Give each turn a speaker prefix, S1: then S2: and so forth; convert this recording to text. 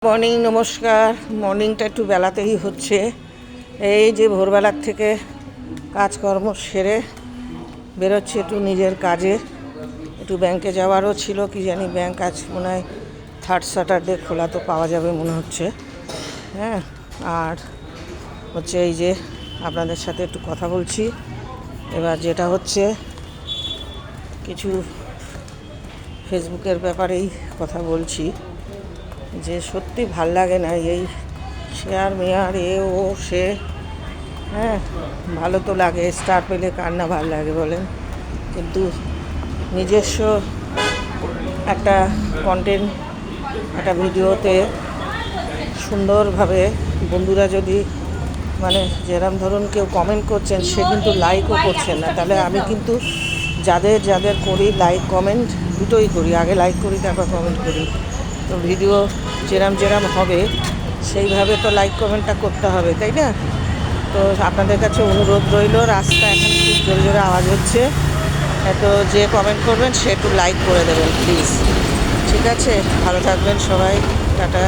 S1: Morning, নমস্কার। মর্নিংটা একটু বেলাতেই হচ্ছে। এই যে ভোরবেলার থেকে কাজকর্ম সেরে বেরোচ্ছে একটু নিজের কাজে। একটু ব্যাংকে যাওয়ারও ছিল, কি জানি ব্যাংক আজ মনে হয় থার্ড স্যাটারডে খোলা, তো পাওয়া যাবে মনে হচ্ছে। হ্যাঁ, আর হচ্ছে এই যে আপনাদের সাথে একটু কথা বলছি। এবার যেটা হচ্ছে কিছু ফেসবুকের ব্যাপারেই কথা বলছি, যে সত্যি ভাল লাগে না এই শেয়ার মেয়ার এ ও সে। হ্যাঁ, ভালো তো লাগে, স্টার পেলে কার না ভালো লাগে বলেন, কিন্তু নিজস্ব একটা কন্টেন্ট, একটা ভিডিওতে সুন্দরভাবে বন্ধুরা যদি মানে যেরম ধরুন কেউ কমেন্ট করছেন, সে কিন্তু লাইকও করছেন না, তাহলে আমি কিন্তু যাদের করি লাইক কমেন্ট দুটোই করি, আগে লাইক করি তারপর কমেন্ট করি। তো ভিডিও যেরম হবে সেইভাবে তো লাইক কমেন্টটা করতে হবে, তাই না? তো আপনাদের কাছে অনুরোধ রইল, রাস্তা এখন খুব জোরে জোরে আওয়াজ হচ্ছে, তো যে কমেন্ট করবেন সে একটু লাইক করে দেবেন প্লিজ। ঠিক আছে, ভালো থাকবেন সবাই, টাটা।